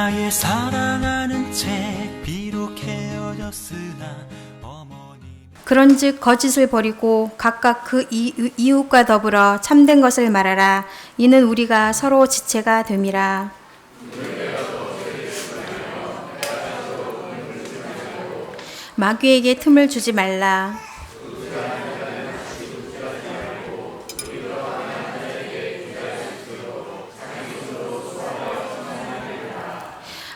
나의 사랑하는 채 비록 헤어졌으나 어머니. 그런즉 거짓을 버리고 각각 그 이웃과 더불어 참된 것을 말하라. 이는 우리가 서로 지체가 됨이라. 마귀에게 틈을 주지 말라.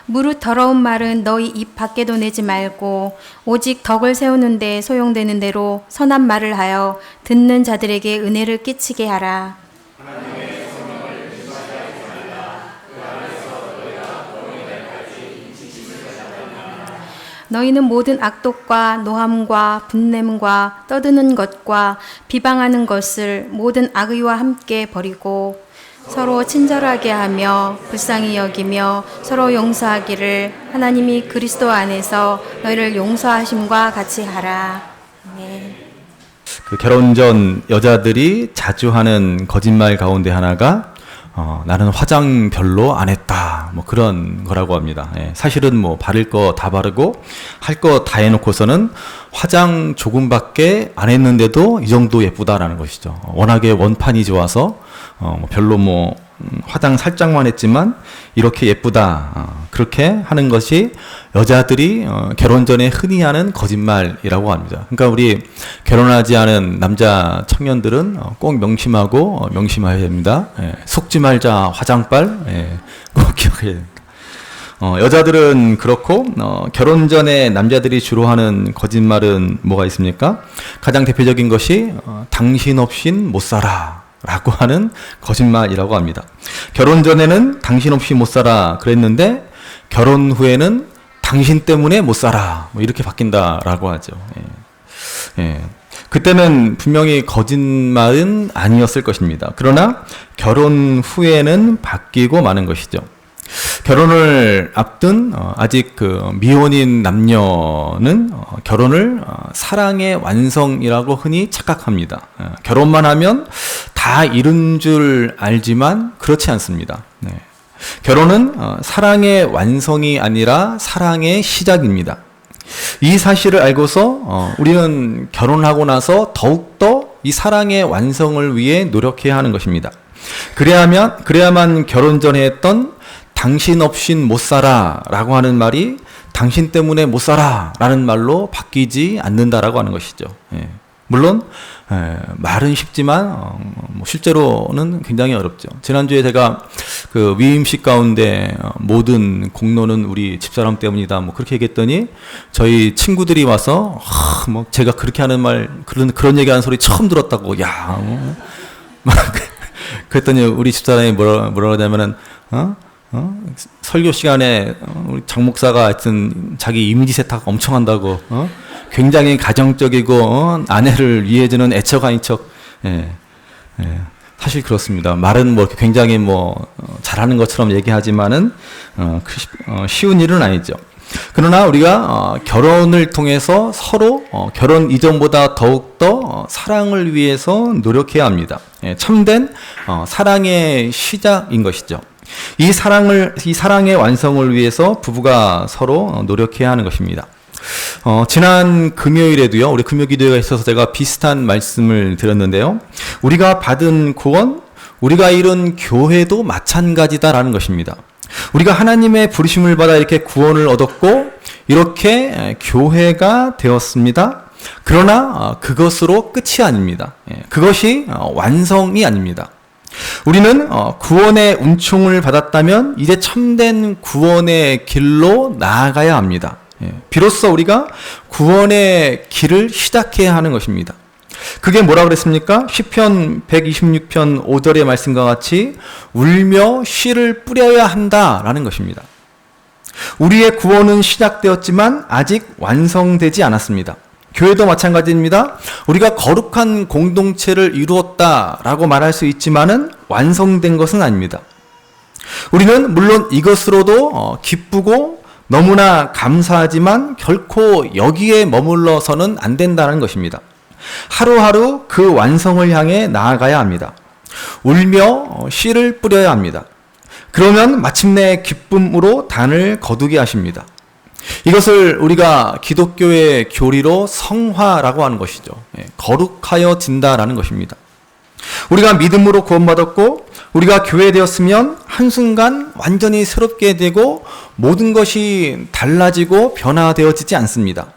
무릇 더러운 말은 너희 입 밖에도 내지 말고 오직 덕을 세우는 데 소용되는 대로 선한 말을 하여 듣는 자들에게 은혜를 끼치게 하라. 너희는 모든 악독과 노함과 분냄과 떠드는 것과 비방하는 것을 모든 악의와 함께 버리고 서로 친절하게 하며 불쌍히 여기며 서로 용서하기를 하나님이 그리스도 안에서 너희를 용서하심과 같이 하라. 네. 그 결혼 전 여자들이 자주 하는 거짓말 가운데 하나가 나는 화장 별로 안 했다. 뭐 그런 거라고 합니다. 예, 사실은 뭐 바를 거 다 바르고 할 거 다 해놓고서는 화장 조금밖에 안 했는데도 이 정도 예쁘다라는 것이죠. 워낙에 원판이 좋아서 별로 화장 살짝만 했지만 이렇게 예쁘다. 그렇게 하는 것이 여자들이 결혼 전에 흔히 하는 거짓말이라고 합니다. 그러니까 우리 결혼하지 않은 남자 청년들은 꼭 명심해야 됩니다. 예, 속지 말자 화장빨. 예, 꼭 기억해야 됩니다. 여자들은 그렇고 결혼 전에 남자들이 주로 하는 거짓말은 뭐가 있습니까? 가장 대표적인 것이 당신 없인 못 살아 라고 하는 거짓말이라고 합니다. 결혼 전에는 당신 없이 못 살아 그랬는데 결혼 후에는 당신 때문에 못 살아 뭐 이렇게 바뀐다라고 하죠. 예. 예. 그때는 분명히 거짓말은 아니었을 것입니다. 그러나 결혼 후에는 바뀌고 마는 것이죠. 결혼을 앞둔 아직 미혼인 남녀는 결혼을 사랑의 완성이라고 흔히 착각합니다. 결혼만 하면 다 이룬 줄 알지만 그렇지 않습니다. 네. 결혼은 사랑의 완성이 아니라 사랑의 시작입니다. 이 사실을 알고서 우리는 결혼하고 나서 더욱더 이 사랑의 완성을 위해 노력해야 하는 것입니다. 그래야만 결혼 전에 했던 당신 없인 못 살아 라고 하는 말이 당신 때문에 못 살아 라는 말로 바뀌지 않는다라고 하는 것이죠. 예. 물론 말은 쉽지만 실제로는 굉장히 어렵죠. 지난주에 제가 그 위임식 가운데 모든 공로는 우리 집사람 때문이다 뭐 그렇게 얘기했더니 저희 친구들이 와서 제가 그렇게 하는 말 그런 얘기하는 소리 처음 들었다고 그랬더니 우리 집사람이 뭐라고 하냐면은 설교 시간에 우리 장 목사가 하여튼 자기 이미지 세탁 엄청 한다고 굉장히 가정적이고 아내를 위해주는 애처가인 척. 예. 사실 그렇습니다. 말은 굉장히 잘하는 것처럼 얘기하지만은 쉬운 일은 아니죠. 그러나 우리가 결혼을 통해서 서로 결혼 이전보다 더욱더 사랑을 위해서 노력해야 합니다. 예, 참된 사랑의 시작인 것이죠. 이 사랑의 완성을 위해서 부부가 서로 노력해야 하는 것입니다. 지난 금요일에도요, 우리 금요기도회가 있어서 제가 비슷한 말씀을 드렸는데요. 우리가 받은 구원, 우리가 이룬 교회도 마찬가지다라는 것입니다. 우리가 하나님의 부르심을 받아 이렇게 구원을 얻었고, 이렇게 교회가 되었습니다. 그러나 그것으로 끝이 아닙니다. 그것이 완성이 아닙니다. 우리는 구원의 은총을 받았다면 이제 참된 구원의 길로 나아가야 합니다. 비로소 우리가 구원의 길을 시작해야 하는 것입니다. 그게 뭐라 그랬습니까? 시편 126편 5절의 말씀과 같이 울며 씨를 뿌려야 한다라는 것입니다. 우리의 구원은 시작되었지만 아직 완성되지 않았습니다. 교회도 마찬가지입니다. 우리가 거룩한 공동체를 이루었다라고 말할 수 있지만은 완성된 것은 아닙니다. 우리는 물론 이것으로도 기쁘고 너무나 감사하지만 결코 여기에 머물러서는 안 된다는 것입니다. 하루하루 그 완성을 향해 나아가야 합니다. 울며 씨를 뿌려야 합니다. 그러면 마침내 기쁨으로 단을 거두게 하십니다. 이것을 우리가 기독교의 교리로 성화라고 하는 것이죠. 거룩하여진다라는 것입니다. 우리가 믿음으로 구원받았고 우리가 교회되었으면 한순간 완전히 새롭게 되고 모든 것이 달라지고 변화되어지지 않습니다.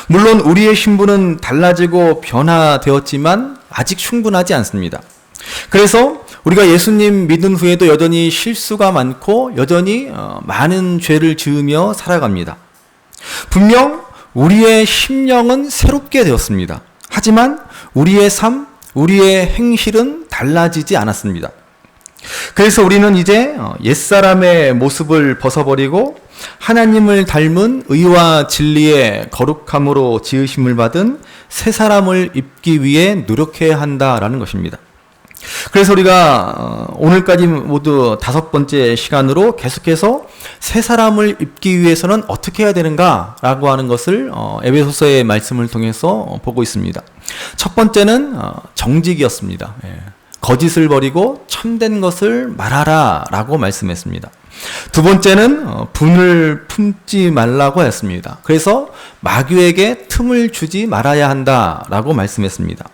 물론 우리의 신분은 달라지고 변화되었지만 아직 충분하지 않습니다. 그래서 우리가 예수님 믿은 후에도 여전히 실수가 많고 여전히 많은 죄를 지으며 살아갑니다. 분명 우리의 심령은 새롭게 되었습니다. 하지만 우리의 삶, 우리의 행실은 달라지지 않았습니다. 그래서 우리는 이제 옛사람의 모습을 벗어버리고 하나님을 닮은 의와 진리의 거룩함으로 지으심을 받은 새 사람을 입기 위해 노력해야 한다라는 것입니다. 그래서 우리가 오늘까지 모두 5번째 시간으로 계속해서 새 사람을 입기 위해서는 어떻게 해야 되는가라고 하는 것을 에베소서의 말씀을 통해서 보고 있습니다. 첫 번째는 정직이었습니다. 거짓을 버리고 참된 것을 말하라 라고 말씀했습니다. 두 번째는 분을 품지 말라고 했습니다. 그래서 마귀에게 틈을 주지 말아야 한다라고 말씀했습니다.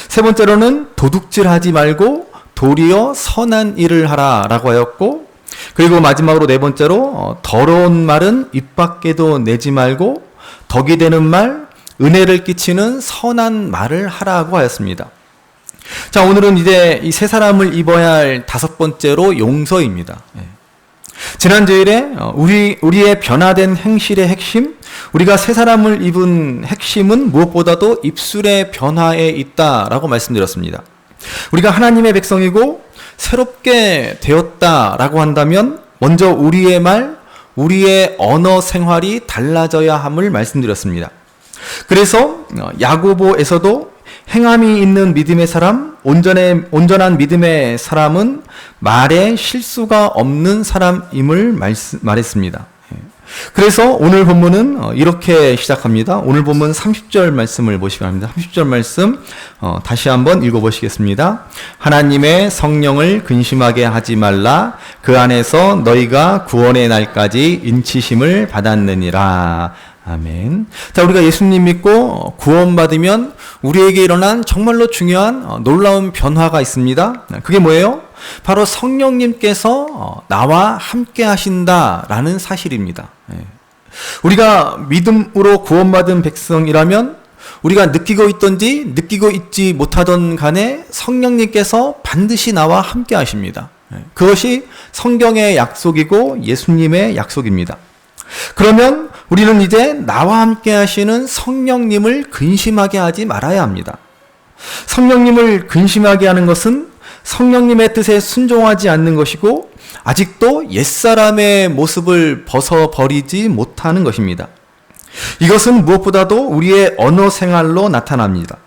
세 번째로는 도둑질하지 말고 도리어 선한 일을 하라라고 하였고, 그리고 마지막으로 네 번째로 더러운 말은 입 밖에도 내지 말고 덕이 되는 말, 은혜를 끼치는 선한 말을 하라고 하였습니다. 자, 오늘은 이제 이 새 사람을 입어야 할 5번째로 용서입니다. 지난 주일에 우리의 변화된 행실의 핵심, 우리가 새 사람을 입은 핵심은 무엇보다도 입술의 변화에 있다라고 말씀드렸습니다. 우리가 하나님의 백성이고 새롭게 되었다라고 한다면 먼저 우리의 말, 우리의 언어 생활이 달라져야 함을 말씀드렸습니다. 그래서 야고보에서도 행함이 있는 믿음의 사람, 온전한 믿음의 사람은 말에 실수가 없는 사람임을 말했습니다. 그래서 오늘 본문은 이렇게 시작합니다. 오늘 본문 30절 말씀을 보시기 바랍니다. 30절 말씀 다시 한번 읽어보시겠습니다. 하나님의 성령을 근심하게 하지 말라. 그 안에서 너희가 구원의 날까지 인치심을 받았느니라. 아멘. 자, 우리가 예수님 믿고 구원받으면 우리에게 일어난 정말로 중요한 놀라운 변화가 있습니다. 그게 뭐예요? 바로 성령님께서 나와 함께 하신다라는 사실입니다. 우리가 믿음으로 구원받은 백성이라면 우리가 느끼고 있던지 느끼고 있지 못하던 간에 성령님께서 반드시 나와 함께 하십니다. 그것이 성경의 약속이고 예수님의 약속입니다. 그러면 우리는 이제 나와 함께 하시는 성령님을 근심하게 하지 말아야 합니다. 성령님을 근심하게 하는 것은 성령님의 뜻에 순종하지 않는 것이고 아직도 옛사람의 모습을 벗어버리지 못하는 것입니다. 이것은 무엇보다도 우리의 언어 생활로 나타납니다.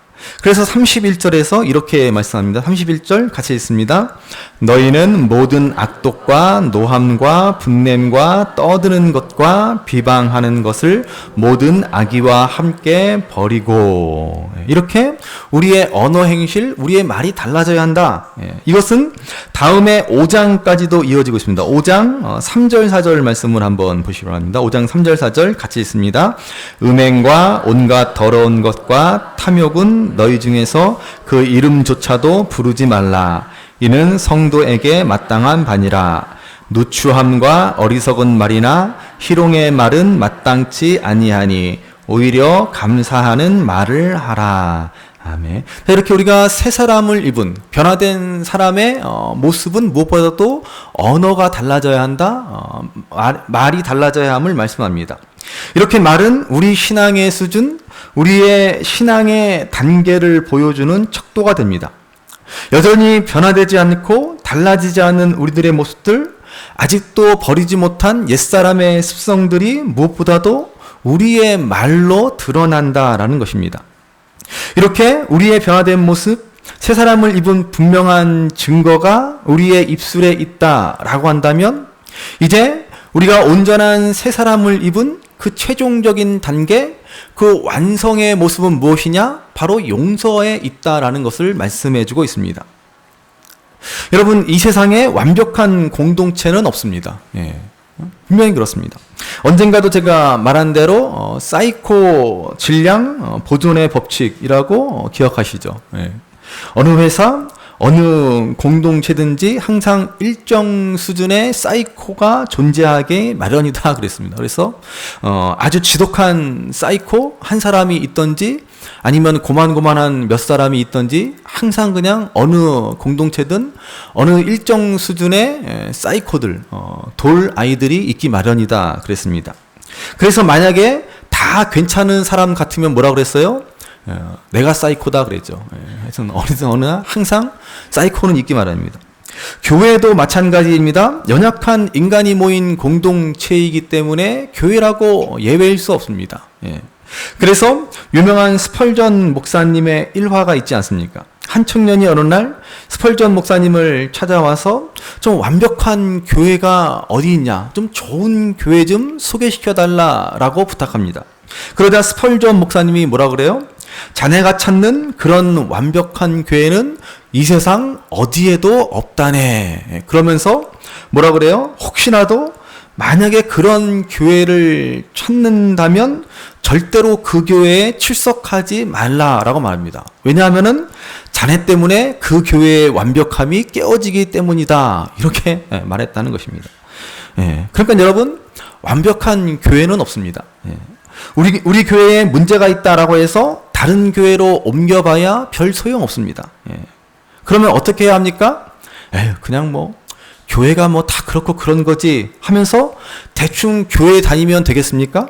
그래서 31절에서 이렇게 말씀합니다. 31절 같이 읽습니다. 너희는 모든 악독과 노함과 분냄과 떠드는 것과 비방하는 것을 모든 악의와 함께 버리고. 이렇게 우리의 언어 행실, 우리의 말이 달라져야 한다. 이것은 다음에 5장까지도 이어지고 있습니다. 5장 3절 4절 말씀을 한번 보시기 바랍니다. 5장 3절 4절 같이 읽습니다. 음행과 온갖 더러운 것과 탐욕은 너희 중에서 그 이름조차도 부르지 말라. 이는 성도에게 마땅한 바니라. 누추함과 어리석은 말이나 희롱의 말은 마땅치 아니하니 오히려 감사하는 말을 하라. 아멘. 이렇게 우리가 새 사람을 입은 변화된 사람의 모습은 무엇보다도 언어가 달라져야 한다. 말이 달라져야 함을 말씀합니다. 이렇게 말은 우리 신앙의 수준, 우리의 신앙의 단계를 보여주는 척도가 됩니다. 여전히 변화되지 않고 달라지지 않은 우리들의 모습들, 아직도 버리지 못한 옛사람의 습성들이 무엇보다도 우리의 말로 드러난다라는 것입니다. 이렇게 우리의 변화된 모습, 새 사람을 입은 분명한 증거가 우리의 입술에 있다라고 한다면 이제 우리가 온전한 새 사람을 입은 그 최종적인 단계, 그 완성의 모습은 무엇이냐? 바로 용서에 있다라는 것을 말씀해주고 있습니다. 여러분, 이 세상에 완벽한 공동체는 없습니다. 예. 분명히 그렇습니다. 언젠가도 제가 말한 대로 사이코 질량 보존의 법칙이라고 기억하시죠? 예. 어느 회사, 어느 공동체든지 항상 일정 수준의 사이코가 존재하게 마련이다 그랬습니다. 그래서 아주 지독한 사이코 한 사람이 있던지 아니면 고만고만한 몇 사람이 있던지 항상 그냥 어느 공동체든 어느 일정 수준의 사이코들, 돌 아이들이 있기 마련이다 그랬습니다. 그래서 만약에 다 괜찮은 사람 같으면 뭐라 그랬어요? 내가 사이코다 그랬죠. 하여튼 어느 항상 사이코는 있기 마련입니다. 교회도 마찬가지입니다. 연약한 인간이 모인 공동체이기 때문에 교회라고 예외일 수 없습니다. 그래서 유명한 스펄전 목사님의 일화가 있지 않습니까? 한 청년이 어느 날 스펄전 목사님을 찾아와서 좀 완벽한 교회가 어디 있냐, 좀 좋은 교회 좀 소개시켜달라라고 부탁합니다. 그러자 스펄전 목사님이 뭐라 그래요? 자네가 찾는 그런 완벽한 교회는 이 세상 어디에도 없다네. 그러면서 뭐라 그래요? 혹시라도 만약에 그런 교회를 찾는다면 절대로 그 교회에 출석하지 말라라고 말합니다. 왜냐하면은 자네 때문에 그 교회의 완벽함이 깨어지기 때문이다. 이렇게 말했다는 것입니다. 그러니까 여러분, 완벽한 교회는 없습니다. 우리 교회에 문제가 있다라고 해서 다른 교회로 옮겨봐야 별 소용 없습니다. 그러면 어떻게 해야 합니까? 그냥 뭐 교회가 뭐 다 그렇고 그런 거지 하면서 대충 교회 다니면 되겠습니까?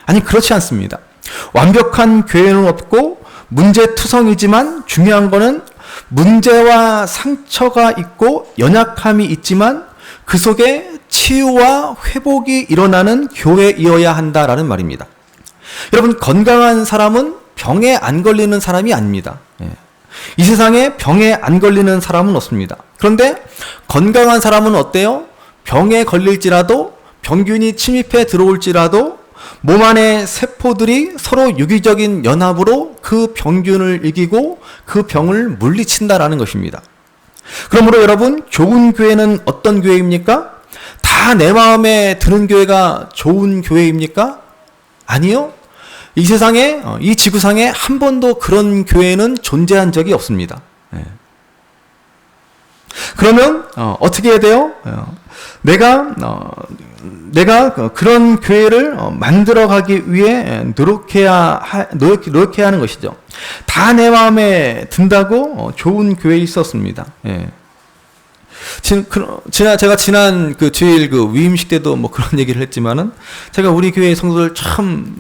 아니, 그렇지 않습니다. 완벽한 교회는 없고 문제투성이지만 중요한 거는 문제와 상처가 있고 연약함이 있지만 그 속에 치유와 회복이 일어나는 교회이어야 한다라는 말입니다. 여러분, 건강한 사람은 병에 안 걸리는 사람이 아닙니다. 이 세상에 병에 안 걸리는 사람은 없습니다. 그런데 건강한 사람은 어때요? 병에 걸릴지라도, 병균이 침입해 들어올지라도 몸 안의 세포들이 서로 유기적인 연합으로 그 병균을 이기고 그 병을 물리친다라는 것입니다. 그러므로 여러분, 좋은 교회는 어떤 교회입니까? 다 내 마음에 드는 교회가 좋은 교회입니까? 아니요. 이 세상에, 이 지구상에 한 번도 그런 교회는 존재한 적이 없습니다. 그러면 어떻게 해야 돼요? 내가 그런 교회를 만들어가기 위해 노력해야 하는 것이죠. 다 내 마음에 든다고 좋은 교회에 있었습니다. 제가 지난 그 주일 그 위임식 때도 뭐 그런 얘기를 했지만은, 제가 우리 교회 성도들 참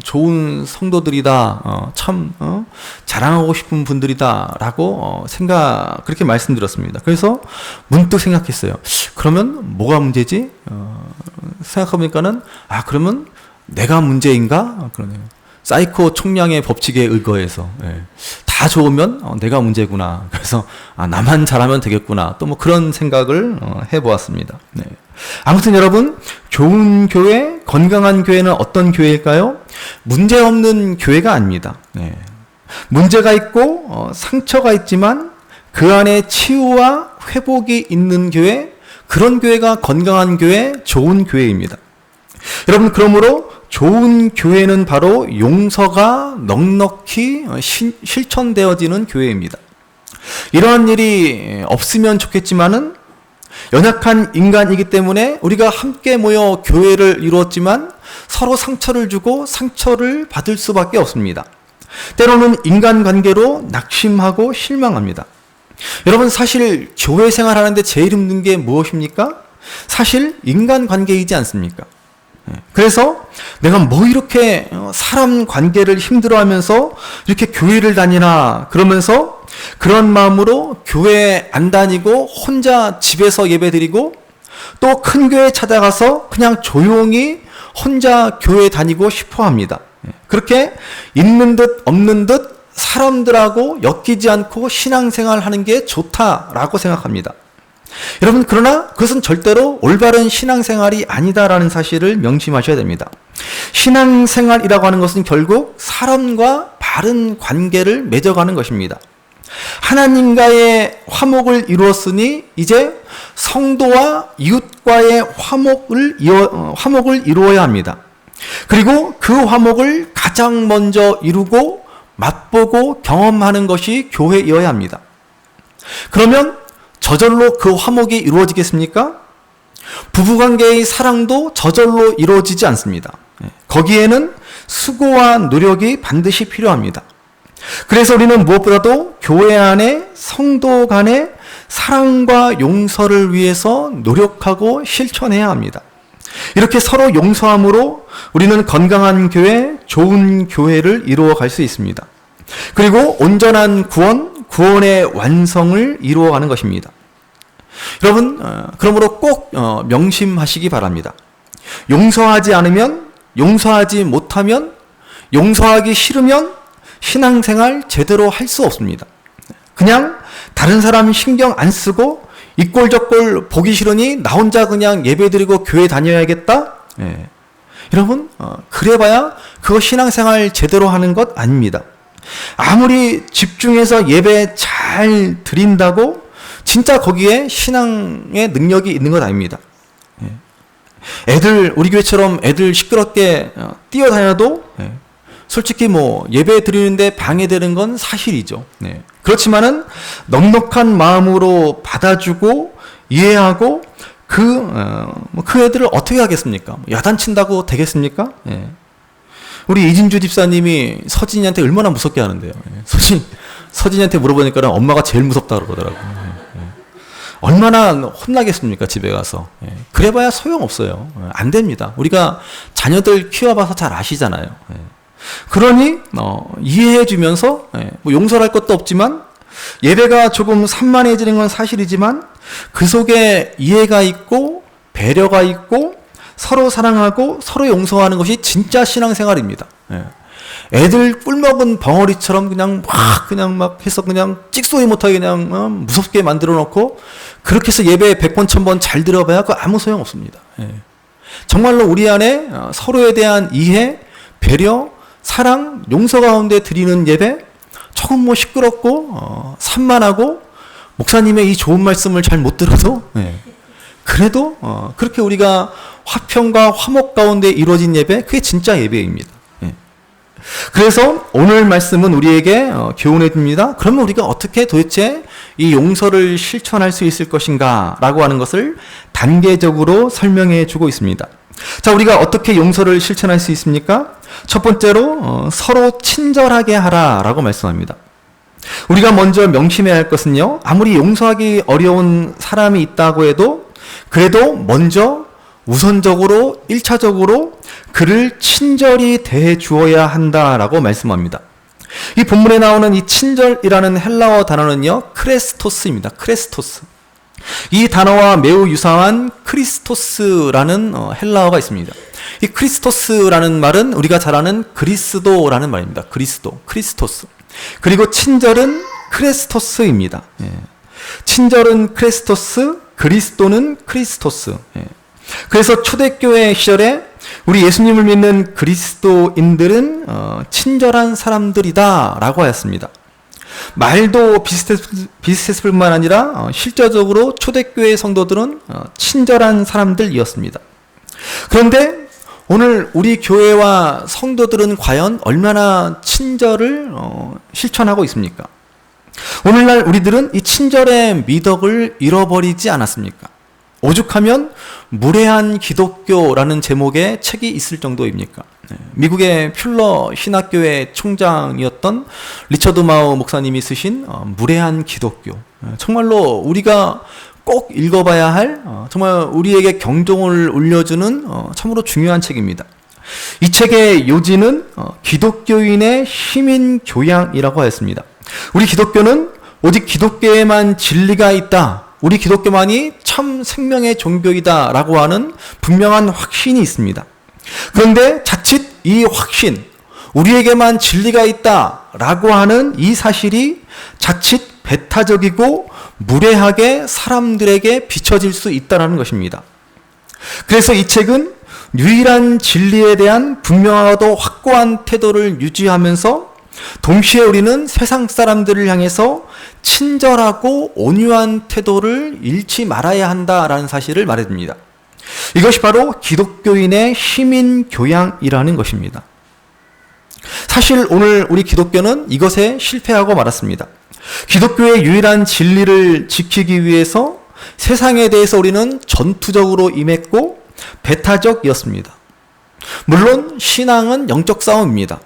좋은 성도들이다, 참 자랑하고 싶은 분들이다라고 그렇게 말씀드렸습니다. 그래서 문득 생각했어요. 그러면 뭐가 문제지? 생각해보니까는 그러면 내가 문제인가? 그러네요. 사이코 총량의 법칙에 의거해서 다 좋으면 내가 문제구나. 그래서 나만 잘하면 되겠구나. 또 뭐 그런 생각을 해보았습니다. 아무튼 여러분, 좋은 교회, 건강한 교회는 어떤 교회일까요? 문제 없는 교회가 아닙니다. 문제가 있고 상처가 있지만 그 안에 치유와 회복이 있는 교회, 그런 교회가 건강한 교회, 좋은 교회입니다. 여러분, 그러므로 좋은 교회는 바로 용서가 넉넉히 실천되어지는 교회입니다. 이러한 일이 없으면 좋겠지만은, 연약한 인간이기 때문에 우리가 함께 모여 교회를 이루었지만 서로 상처를 주고 상처를 받을 수밖에 없습니다. 때로는 인간관계로 낙심하고 실망합니다. 여러분, 사실 교회 생활하는데 제일 힘든 게 무엇입니까? 사실 인간관계이지 않습니까? 그래서 내가 뭐 이렇게 사람 관계를 힘들어하면서 이렇게 교회를 다니나, 그러면서 그런 마음으로 교회 안 다니고 혼자 집에서 예배드리고, 또 큰 교회 찾아가서 그냥 조용히 혼자 교회 다니고 싶어 합니다. 그렇게 있는 듯 없는 듯 사람들하고 엮이지 않고 신앙생활 하는 게 좋다라고 생각합니다. 여러분, 그러나 그것은 절대로 올바른 신앙생활이 아니다라는 사실을 명심하셔야 됩니다. 신앙생활이라고 하는 것은 결국 사람과 바른 관계를 맺어가는 것입니다. 하나님과의 화목을 이루었으니 이제 성도와 이웃과의 화목을 이루어야 합니다. 그리고 그 화목을 가장 먼저 이루고 맛보고 경험하는 것이 교회여야 합니다. 그러면 저절로 그 화목이 이루어지겠습니까? 부부관계의 사랑도 저절로 이루어지지 않습니다. 거기에는 수고와 노력이 반드시 필요합니다. 그래서 우리는 무엇보다도 교회 안에 성도 간의 사랑과 용서를 위해서 노력하고 실천해야 합니다. 이렇게 서로 용서함으로 우리는 건강한 교회, 좋은 교회를 이루어갈 수 있습니다. 그리고 온전한 구원의 완성을 이루어가는 것입니다. 여러분, 그러므로 꼭 명심하시기 바랍니다. 용서하지 않으면, 용서하지 못하면, 용서하기 싫으면 신앙생활 제대로 할 수 없습니다. 그냥 다른 사람 신경 안 쓰고 이 꼴 저 꼴 보기 싫으니 나 혼자 그냥 예배드리고 교회 다녀야겠다? 예. 여러분, 그래봐야 그거 신앙생활 제대로 하는 것 아닙니다. 아무리 집중해서 예배 잘 드린다고 진짜 거기에 신앙의 능력이 있는 것 아닙니다. 우리 교회처럼 애들 시끄럽게 뛰어다녀도 솔직히 예배 드리는데 방해되는 건 사실이죠. 그렇지만은 넉넉한 마음으로 받아주고 이해하고 그 애들을 어떻게 하겠습니까? 야단친다고 되겠습니까? 우리 이진주 집사님이 서진이한테 얼마나 무섭게 하는데요. 서진이한테 물어보니까 엄마가 제일 무섭다 그러더라고요. 얼마나 혼나겠습니까, 집에 가서. 그래봐야 소용없어요. 안 됩니다. 우리가 자녀들 키워봐서 잘 아시잖아요. 그러니 이해해주면서 용서할 것도 없지만 예배가 조금 산만해지는 건 사실이지만 그 속에 이해가 있고 배려가 있고 서로 사랑하고 서로 용서하는 것이 진짜 신앙생활입니다. 애들 꿀먹은 벙어리처럼 그냥 막 해서 그냥 찍소리 못하게 그냥 무섭게 만들어 놓고 그렇게 해서 예배 100번 1000번 잘 들어봐야 그거 아무 소용 없습니다. 정말로 우리 안에 서로에 대한 이해, 배려, 사랑, 용서 가운데 드리는 예배 조금 시끄럽고 산만하고 목사님의 이 좋은 말씀을 잘 못 들어도 그래도 그렇게 우리가 화평과 화목 가운데 이루어진 예배, 그게 진짜 예배입니다. 그래서 오늘 말씀은 우리에게 교훈해 줍니다. 그러면 우리가 어떻게 도대체 이 용서를 실천할 수 있을 것인가 라고 하는 것을 단계적으로 설명해 주고 있습니다. 자, 우리가 어떻게 용서를 실천할 수 있습니까? 첫 번째로 서로 친절하게 하라라고 말씀합니다. 우리가 먼저 명심해야 할 것은요, 아무리 용서하기 어려운 사람이 있다고 해도 그래도 먼저 우선적으로 1차적으로 그를 친절히 대해 주어야 한다라고 말씀합니다. 이 본문에 나오는 이 친절이라는 헬라어 단어는요, 크레스토스입니다. 크레스토스. 이 단어와 매우 유사한 크리스토스라는 헬라어가 있습니다. 이 크리스토스라는 말은 우리가 잘 아는 그리스도라는 말입니다. 그리스도, 크리스토스. 그리고 친절은 크레스토스입니다. 친절은 크레스토스, 그리스도는 크리스토스. 그래서 초대교회 시절에 우리 예수님을 믿는 그리스도인들은 친절한 사람들이다 라고 하였습니다. 말도 비슷했을 뿐만 아니라 실제적으로 초대교회 성도들은 친절한 사람들이었습니다. 그런데 오늘 우리 교회와 성도들은 과연 얼마나 친절을 실천하고 있습니까? 오늘날 우리들은 이 친절의 미덕을 잃어버리지 않았습니까? 오죽하면 무례한 기독교라는 제목의 책이 있을 정도입니까? 미국의 퓰러 신학교의 총장이었던 리처드 마우 목사님이 쓰신 무례한 기독교. 정말로 우리가 꼭 읽어봐야 할 정말 우리에게 경종을 울려주는 참으로 중요한 책입니다. 이 책의 요지는 기독교인의 시민 교양이라고 하였습니다. 우리 기독교는 오직 기독교에만 진리가 있다. 우리 기독교만이 참 생명의 종교이다 라고 하는 분명한 확신이 있습니다. 그런데 자칫 이 확신, 우리에게만 진리가 있다 라고 하는 이 사실이 자칫 배타적이고 무례하게 사람들에게 비춰질 수 있다는 것입니다. 그래서 이 책은 유일한 진리에 대한 분명하고도 확고한 태도를 유지하면서 동시에 우리는 세상 사람들을 향해서 친절하고 온유한 태도를 잃지 말아야 한다라는 사실을 말해줍니다. 이것이 바로 기독교인의 시민 교양이라는 것입니다. 사실 오늘 우리 기독교는 이것에 실패하고 말았습니다. 기독교의 유일한 진리를 지키기 위해서 세상에 대해서 우리는 전투적으로 임했고 배타적이었습니다. 물론 신앙은 영적 싸움입니다.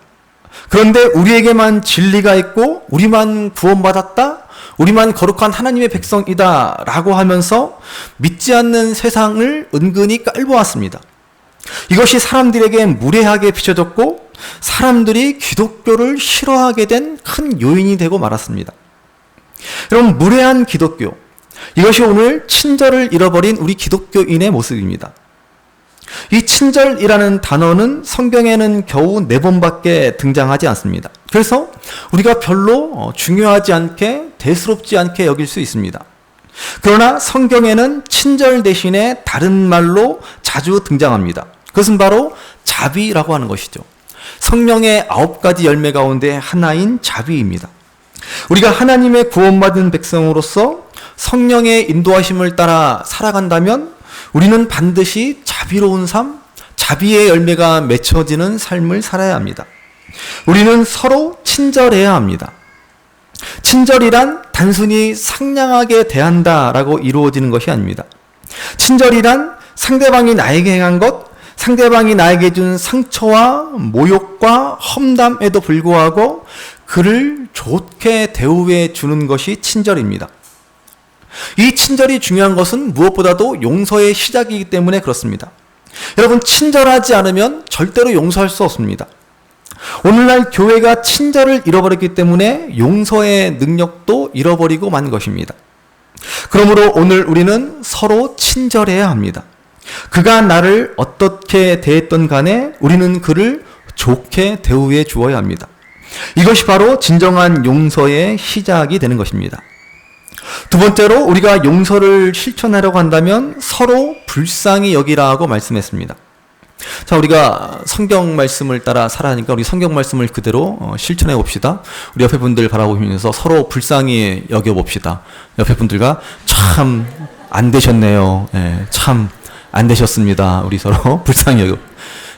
그런데 우리에게만 진리가 있고 우리만 구원받았다, 우리만 거룩한 하나님의 백성이다 라고 하면서 믿지 않는 세상을 은근히 깔보았습니다. 이것이 사람들에게 무례하게 비춰졌고 사람들이 기독교를 싫어하게 된 큰 요인이 되고 말았습니다. 여러분, 무례한 기독교, 이것이 오늘 친절을 잃어버린 우리 기독교인의 모습입니다. 이 친절이라는 단어는 성경에는 겨우 4번밖에 등장하지 않습니다. 그래서 우리가 별로 중요하지 않게, 대수롭지 않게 여길 수 있습니다. 그러나 성경에는 친절 대신에 다른 말로 자주 등장합니다. 그것은 바로 자비라고 하는 것이죠. 성령의 9가지 열매 가운데 하나인 자비입니다. 우리가 하나님의 구원받은 백성으로서 성령의 인도하심을 따라 살아간다면 우리는 반드시 자비로운 삶, 자비의 열매가 맺혀지는 삶을 살아야 합니다. 우리는 서로 친절해야 합니다. 친절이란 단순히 상냥하게 대한다라고 이루어지는 것이 아닙니다. 친절이란 상대방이 나에게 행한 것, 상대방이 나에게 준 상처와 모욕과 험담에도 불구하고 그를 좋게 대우해 주는 것이 친절입니다. 이 친절이 중요한 것은 무엇보다도 용서의 시작이기 때문에 그렇습니다. 여러분, 친절하지 않으면 절대로 용서할 수 없습니다. 오늘날 교회가 친절을 잃어버렸기 때문에 용서의 능력도 잃어버리고 만 것입니다. 그러므로 오늘 우리는 서로 친절해야 합니다. 그가 나를 어떻게 대했던 간에 우리는 그를 좋게 대우해 주어야 합니다. 이것이 바로 진정한 용서의 시작이 되는 것입니다. 두 번째로, 우리가 용서를 실천하려고 한다면 서로 불쌍히 여기라고 말씀했습니다. 자, 우리가 성경 말씀을 따라 살아가니까 우리 성경 말씀을 그대로 실천해 봅시다. 우리 옆에 분들 바라보면서 서로 불쌍히 여겨 봅시다. 옆에 분들과 참 안 되셨네요. 예, 참 안 되셨습니다. 우리 서로 불쌍히 여겨.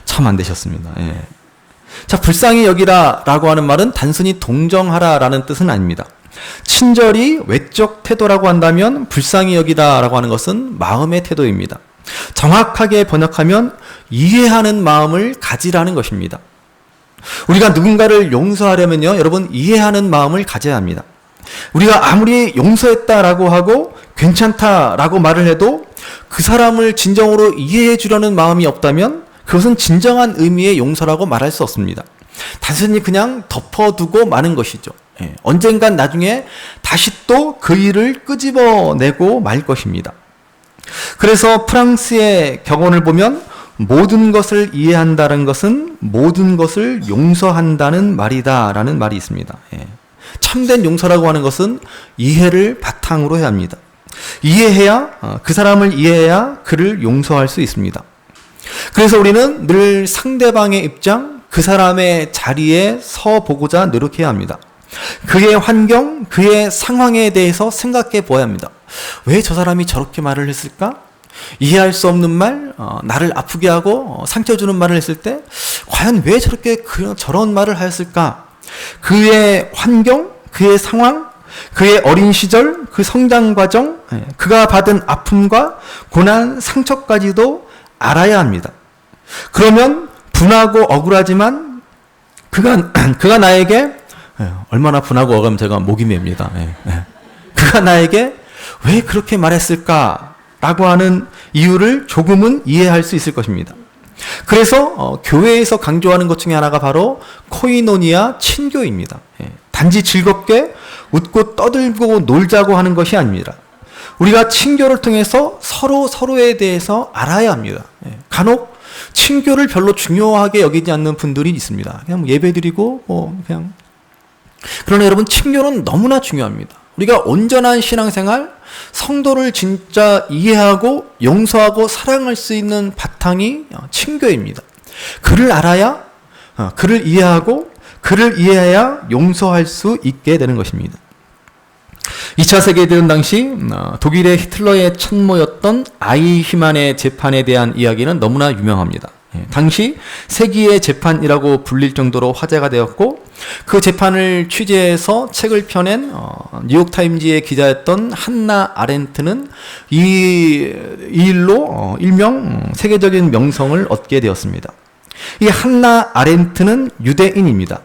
참 안 되셨습니다. 예. 자, 불쌍히 여기라라고 하는 말은 단순히 동정하라라는 뜻은 아닙니다. 친절이 외적 태도라고 한다면 불쌍히 여기다라고 하는 것은 마음의 태도입니다. 정확하게 번역하면 이해하는 마음을 가지라는 것입니다. 우리가 누군가를 용서하려면요, 여러분, 이해하는 마음을 가져야 합니다. 우리가 아무리 용서했다라고 하고 괜찮다라고 말을 해도 그 사람을 진정으로 이해해 주려는 마음이 없다면 그것은 진정한 의미의 용서라고 말할 수 없습니다. 단순히 그냥 덮어두고 마는 것이죠. 예, 언젠간 나중에 다시 또 그 일을 끄집어내고 말 것입니다. 그래서 프랑스의 격언을 보면 모든 것을 이해한다는 것은 모든 것을 용서한다는 말이다라는 말이 있습니다. 예. 참된 용서라고 하는 것은 이해를 바탕으로 해야 합니다. 이해해야, 그 사람을 이해해야 그를 용서할 수 있습니다. 그래서 우리는 늘 상대방의 입장, 그 사람의 자리에 서 보고자 노력해야 합니다. 그의 환경, 그의 상황에 대해서 생각해 보아야 합니다. 왜 저 사람이 저렇게 말을 했을까? 이해할 수 없는 말, 나를 아프게 하고 상처 주는 말을 했을 때 과연 왜 저렇게 저런 말을 하였을까? 그의 환경, 그의 상황, 그의 어린 시절, 그 성장 과정, 그가 받은 아픔과 고난, 상처까지도 알아야 합니다. 그러면 분하고 억울하지만 그가 나에게 얼마나 분하고 억울하면 제가 목이 맵니다. 그가 나에게 왜 그렇게 말했을까라고 하는 이유를 조금은 이해할 수 있을 것입니다. 그래서 교회에서 강조하는 것 중에 하나가 바로 코이노니아 친교입니다. 단지 즐겁게 웃고 떠들고 놀자고 하는 것이 아닙니다. 우리가 친교를 통해서 서로에 대해서 알아야 합니다. 간혹 친교를 별로 중요하게 여기지 않는 분들이 있습니다. 그냥 예배드리고 그냥. 그러나 여러분, 친교는 너무나 중요합니다. 우리가 온전한 신앙생활, 성도를 진짜 이해하고 용서하고 사랑할 수 있는 바탕이 친교입니다. 그를 알아야, 그를 이해하고 그를 이해해야 용서할 수 있게 되는 것입니다. 2차 세계대전 당시 독일의 히틀러의 참모였던 아이히만의 재판에 대한 이야기는 너무나 유명합니다. 당시 세기의 재판이라고 불릴 정도로 화제가 되었고, 그 재판을 취재해서 책을 펴낸 뉴욕타임즈의 기자였던 한나 아렌트는 이 일로 일명 세계적인 명성을 얻게 되었습니다. 이 한나 아렌트는 유대인입니다.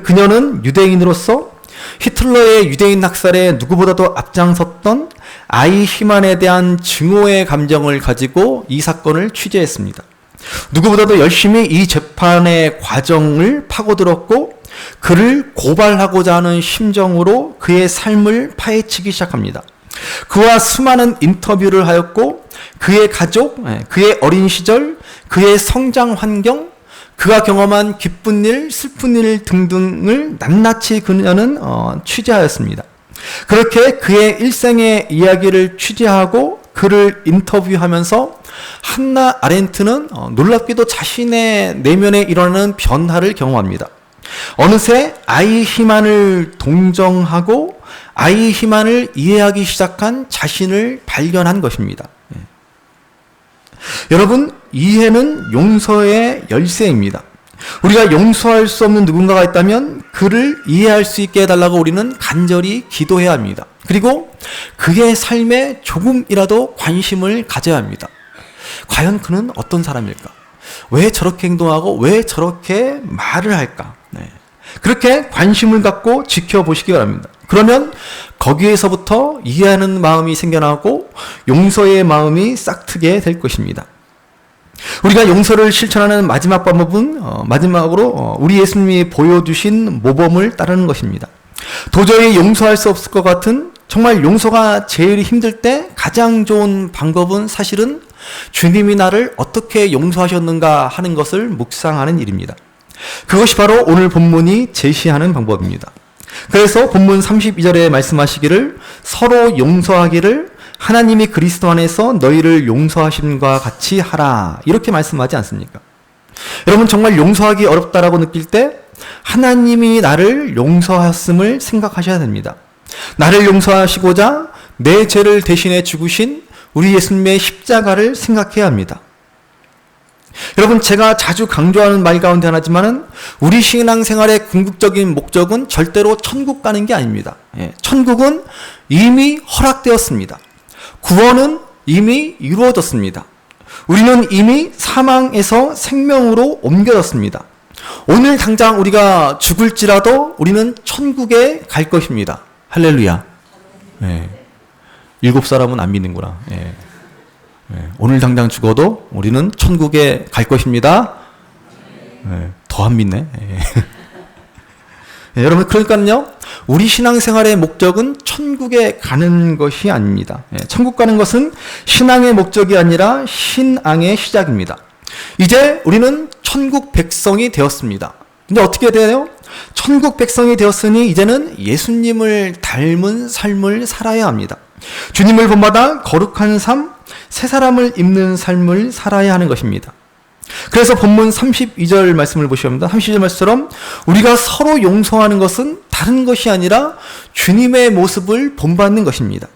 그녀는 유대인으로서 히틀러의 유대인 학살에 누구보다도 앞장섰던 아이히만에 대한 증오의 감정을 가지고 이 사건을 취재했습니다. 누구보다도 열심히 이 재판의 과정을 파고들었고, 그를 고발하고자 하는 심정으로 그의 삶을 파헤치기 시작합니다. 그와 수많은 인터뷰를 하였고, 그의 가족, 그의 어린 시절, 그의 성장 환경, 그가 경험한 기쁜 일, 슬픈 일 등등을 낱낱이 그녀는 취재하였습니다. 그렇게 그의 일생의 이야기를 취재하고 그를 인터뷰하면서 한나 아렌트는 놀랍게도 자신의 내면에 일어나는 변화를 경험합니다. 어느새 아이히만을 동정하고 아이히만을 이해하기 시작한 자신을 발견한 것입니다. 여러분, 이해는 용서의 열쇠입니다. 우리가 용서할 수 없는 누군가가 있다면 그를 이해할 수 있게 해달라고 우리는 간절히 기도해야 합니다. 그리고 그의 삶에 조금이라도 관심을 가져야 합니다. 과연 그는 어떤 사람일까? 왜 저렇게 행동하고 왜 저렇게 말을 할까? 그렇게 관심을 갖고 지켜보시기 바랍니다. 그러면 거기에서부터 이해하는 마음이 생겨나고 용서의 마음이 싹트게 될 것입니다. 우리가 용서를 실천하는 마지막 방법은 마지막으로 우리 예수님이 보여주신 모범을 따르는 것입니다. 도저히 용서할 수 없을 것 같은, 정말 용서가 제일 힘들 때 가장 좋은 방법은 사실은 주님이 나를 어떻게 용서하셨는가 하는 것을 묵상하는 일입니다. 그것이 바로 오늘 본문이 제시하는 방법입니다. 그래서 본문 32절에 말씀하시기를 서로 용서하기를 하나님이 그리스도 안에서 너희를 용서하심과 같이 하라, 이렇게 말씀하지 않습니까? 여러분, 정말 용서하기 어렵다라고 느낄 때 하나님이 나를 용서하였음을 생각하셔야 됩니다. 나를 용서하시고자 내 죄를 대신해 죽으신 우리 예수님의 십자가를 생각해야 합니다. 여러분, 제가 자주 강조하는 말 가운데 하나지만은 우리 신앙생활의 궁극적인 목적은 절대로 천국 가는 게 아닙니다. 천국은 이미 허락되었습니다. 구원은 이미 이루어졌습니다. 우리는 이미 사망에서 생명으로 옮겨졌습니다. 오늘 당장 우리가 죽을지라도 우리는 천국에 갈 것입니다. 할렐루야. 7사람은 안 믿는구나. 오늘 당장 죽어도 우리는 천국에 갈 것입니다. 더 안 믿네. 여러분, 그러니까요, 우리 신앙생활의 목적은 천국에 가는 것이 아닙니다. 천국 가는 것은 신앙의 목적이 아니라 신앙의 시작입니다. 이제 우리는 천국 백성이 되었습니다. 근데 어떻게 돼요? 천국 백성이 되었으니 이제는 예수님을 닮은 삶을 살아야 합니다. 주님을 본받아 거룩한 삶, 새 사람을 입는 삶을 살아야 하는 것입니다. 그래서 본문 32절 말씀을 보셔야 합니다. 32절 말씀처럼 우리가 서로 용서하는 것은 다른 것이 아니라 주님의 모습을 본받는 것입니다.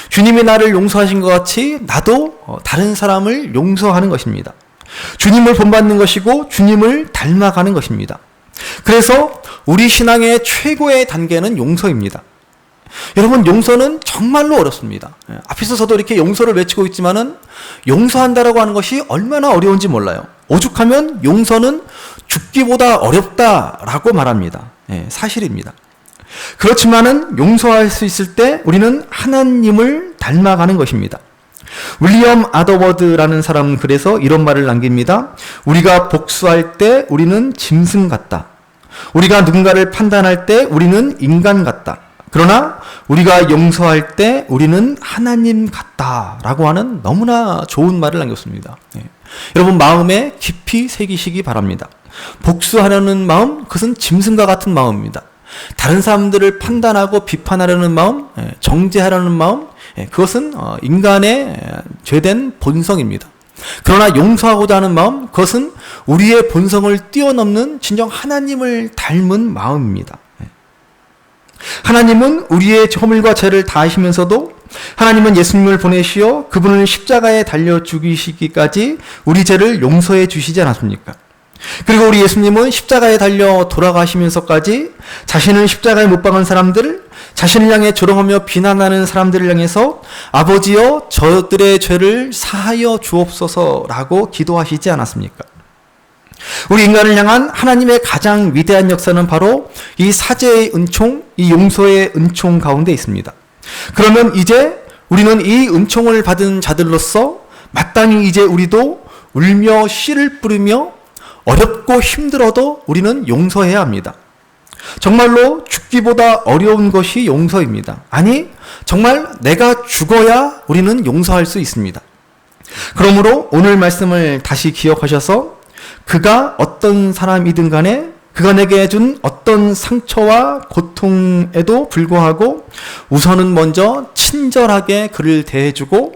주님이 나를 용서하신 것 같이 나도 다른 사람을 용서하는 것입니다. 주님을 본받는 것이고 주님을 닮아가는 것입니다. 그래서 우리 신앙의 최고의 단계는 용서입니다. 여러분, 용서는 정말로 어렵습니다. 앞에서 저도 이렇게 용서를 외치고 있지만은 용서한다라고 하는 것이 얼마나 어려운지 몰라요. 오죽하면 용서는 죽기보다 어렵다라고 말합니다. 사실입니다. 그렇지만은 용서할 수 있을 때 우리는 하나님을 닮아가는 것입니다. 윌리엄 아더워드라는 사람은 그래서 이런 말을 남깁니다. 우리가 복수할 때 우리는 짐승 같다. 우리가 누군가를 판단할 때 우리는 인간 같다. 그러나 우리가 용서할 때 우리는 하나님 같다라고 하는 너무나 좋은 말을 남겼습니다. 여러분, 마음에 깊이 새기시기 바랍니다. 복수하려는 마음, 그것은 짐승과 같은 마음입니다. 다른 사람들을 판단하고 비판하려는 마음, 정죄하려는 마음, 그것은 인간의 죄된 본성입니다. 그러나 용서하고자 하는 마음, 그것은 우리의 본성을 뛰어넘는 진정 하나님을 닮은 마음입니다. 하나님은 우리의 허물과 죄를 다 아시면서도 하나님은 예수님을 보내시어 그분을 십자가에 달려 죽이시기까지 우리 죄를 용서해 주시지 않았습니까? 그리고 우리 예수님은 십자가에 달려 돌아가시면서까지 자신을 십자가에 못 박은 사람들, 자신을 향해 조롱하며 비난하는 사람들을 향해서 아버지여 저들의 죄를 사하여 주옵소서라고 기도하시지 않았습니까? 우리 인간을 향한 하나님의 가장 위대한 역사는 바로 이 사죄의 은총, 이 용서의 은총 가운데 있습니다. 그러면 이제 우리는 이 은총을 받은 자들로서 마땅히 이제 우리도 울며 씨를 뿌리며 어렵고 힘들어도 우리는 용서해야 합니다. 정말로 죽기보다 어려운 것이 용서입니다. 아니, 정말 내가 죽어야 우리는 용서할 수 있습니다. 그러므로 오늘 말씀을 다시 기억하셔서 그가 어떤 사람이든 간에 그가 내게 준 어떤 상처와 고통에도 불구하고 우선은 먼저 친절하게 그를 대해주고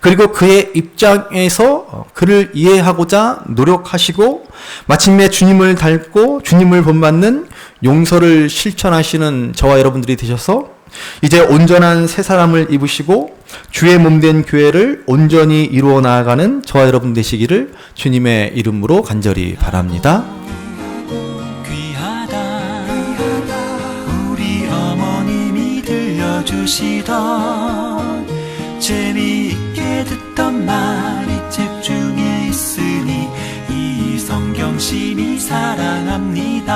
그리고 그의 입장에서 그를 이해하고자 노력하시고 마침내 주님을 닮고 주님을 본받는 용서를 실천하시는 저와 여러분들이 되셔서 이제 온전한 새 사람을 입으시고 주의 몸된 교회를 온전히 이루어 나아가는 저와 여러분 되시기를 주님의 이름으로 간절히 바랍니다. 귀하다 우리 어머님이 들려주시던 재미있게 듣던 말이 책 중에 있으니 이 성경심이 사랑합니다.